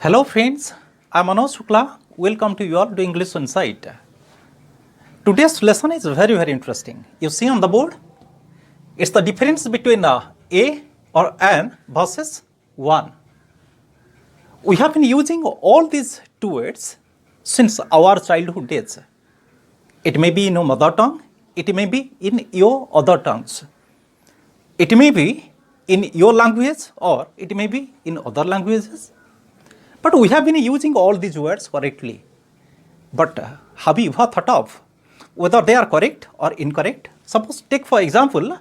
Hello friends, I am Manoj Shukla. Welcome to you all to English Insight. Today's lesson is very interesting. You see on the board, it's the difference between a or an versus one. We have been using all these two words since our childhood days. It may be in your mother tongue, it may be in your other tongues. It may be in your language or it may be in other languages. But we have been using all these words correctly. But have you ever thought of whether they are correct or incorrect? Suppose take for example,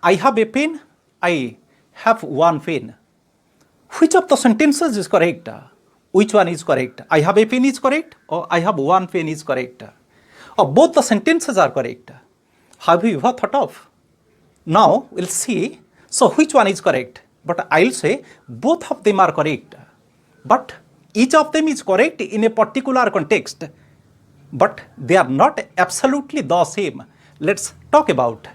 I have a pen, I have one pen. Which of the sentences is correct? Which one is correct? I have a pen is correct or I have one pen is correct? Or both the sentences are correct? Have you ever thought of? Now we'll see, so which one is correct? But I'll say both of them are correct. But each of them is correct in a particular context. But they are not absolutely the same. Let's talk about.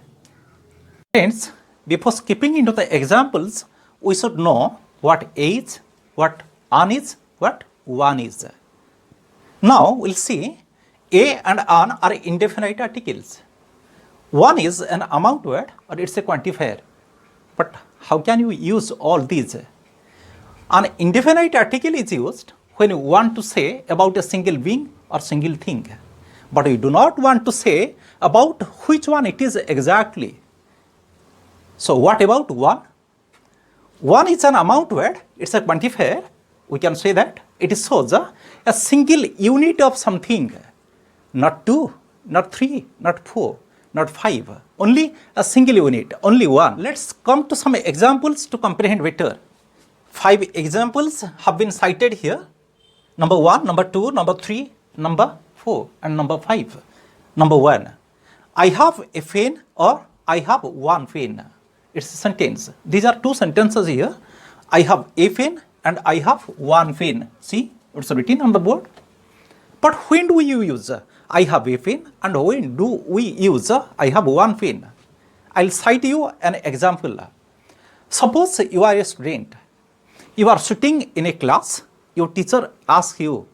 Friends, before skipping into the examples, we should know what a is, what an is, what one is. Now we'll see a and an are indefinite articles. One is an amount word or it's a quantifier. But how can you use all these? An indefinite article is used when you want to say about a single being or single thing, but you do not want to say about which one it is exactly. So what about one? One is an amount word, it's a quantifier. We can say that it shows a single unit of something, not two, not three, not four, not five, only a single unit, only one. Let's come to some examples to comprehend better. 5 examples have been cited here. Number 1, number 2, number 3, number 4 and number 5. Number 1, I have a pen or I have one pen. It's a sentence. These are two sentences here. I have a pen and I have one pen. See, it's written on the board. But when do you use I have a pen and when do we use I have one pen? I'll cite you an example. Suppose you are a student. You are sitting in a class, your teacher asks you,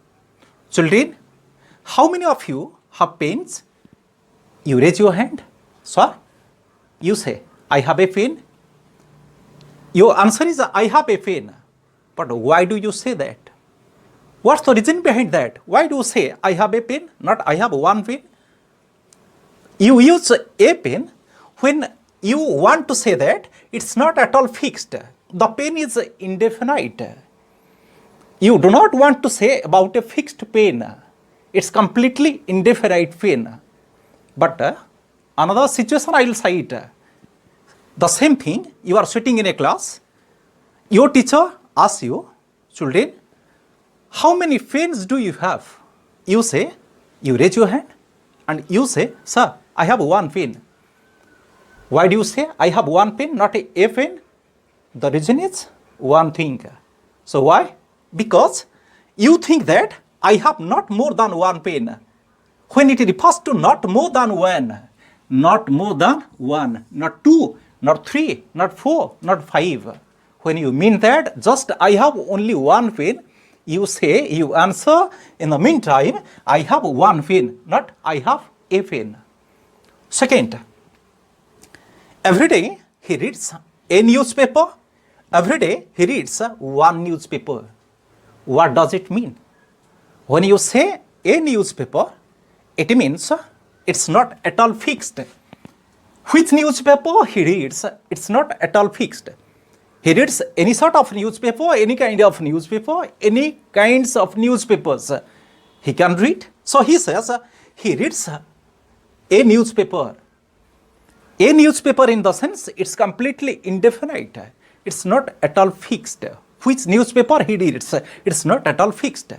children, how many of you have pens? You raise your hand. Sir, you say, I have a pen. Your answer is, I have a pen. But why do you say that? What's the reason behind that? Why do you say, I have a pen, not I have one pen? You use a pen when you want to say that it's not at all fixed. The pen is indefinite. You do not want to say about a fixed pen. It's completely indefinite pen. But another situation I will cite. The same thing, you are sitting in a class. Your teacher asks you, children, how many pens do you have? You say, you raise your hand and you say, sir, I have one pen. Why do you say, I have one pen, not a pen? The reason is one thing. So why? Because you think that I have not more than one pen. When it refers to not more than one, not more than one, not two, not three, not four, not five. When you mean that just I have only one pen, you say, you answer, in the meantime, I have one pen, not I have a pen. Second, every day he reads a newspaper. Every day he reads one newspaper. What does it mean? When you say a newspaper, it means it's not at all fixed. Which newspaper he reads, it's not at all fixed. He reads any sort of newspaper, any kind of newspaper, any kinds of newspapers he can read. So he says he reads a newspaper. A newspaper in the sense it's completely indefinite. It's not at all fixed. Which newspaper he reads, it's not at all fixed.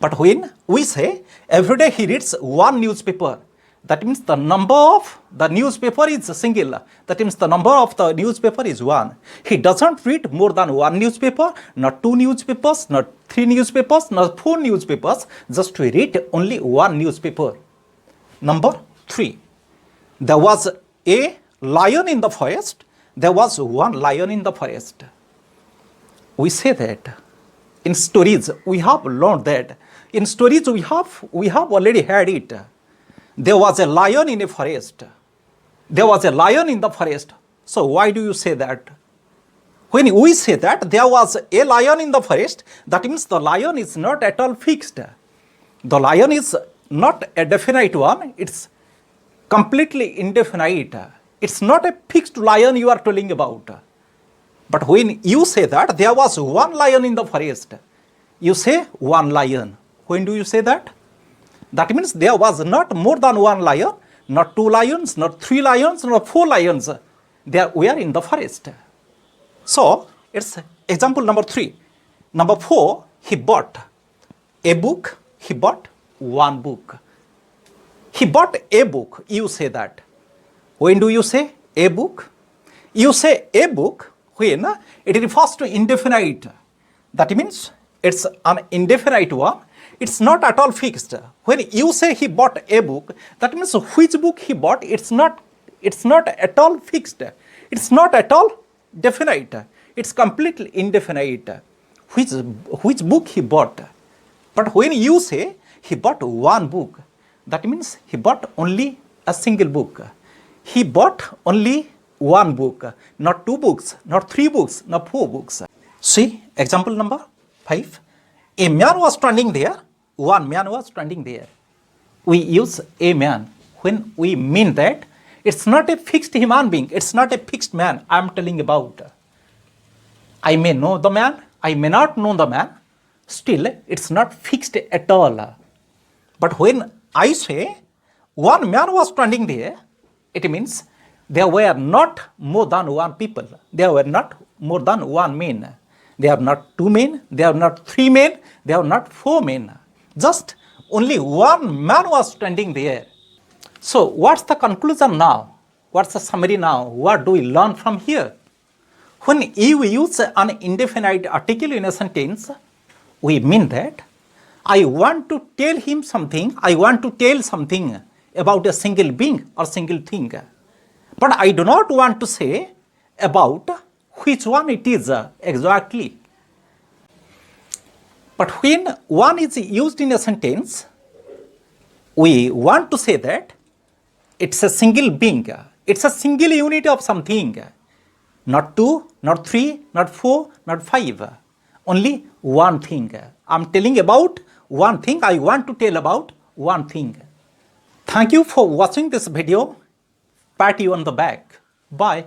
But when we say every day he reads one newspaper, that means the number of the newspaper is single. That means the number of the newspaper is one. He doesn't read more than one newspaper, not two newspapers, not three newspapers, not four newspapers, just to read only one newspaper. Number 3, there was a lion in the forest. There was one lion in the forest. We say that In stories, we have learned that. In stories, we have already had it. There was a lion in a forest. There was a lion in the forest. So why do you say that? When we say that there was a lion in the forest, that means the lion is not at all fixed. The lion is not a definite one, it's completely indefinite. It's not a fixed lion you are telling about. But when you say that there was one lion in the forest, you say one lion. When do you say that? That means there was not more than one lion, not two lions, not three lions, not four lions. There were in the forest. So it's example number 3. Number 4, he bought a book. He bought one book. He bought a book. You say that. When do you say a book? You say a book when it refers to indefinite. That means it's an indefinite one. It's not at all fixed. When you say he bought a book, that means which book he bought, it's not at all fixed. It's not at all definite. It's completely indefinite. Which book he bought. But when you say he bought one book, that means he bought only a single book. He bought only one book, not two books, not three books, not four books. See, example number 5. A man was standing there. One man was standing there. We use a man when we mean that it's not a fixed human being. It's not a fixed man I am telling about. I may know the man. I may not know the man. Still, it's not fixed at all. But when I say one man was standing there, it means there were not more than one people. There were not more than one man. There are not two men. There are not three men. There are not four men. Just only one man was standing there. So what's the conclusion now? What's the summary now? What do we learn from here? When you use an indefinite article in a sentence, we mean that I want to tell him something, I want to tell something about a single being or single thing. But I do not want to say about which one it is exactly. But when one is used in a sentence, we want to say that it's a single being, it's a single unit of something. Not two, not three, not four, not five. Only one thing. I'm telling about one thing. I want to tell about one thing. Thank you for watching this video. Pat you on the back. Bye.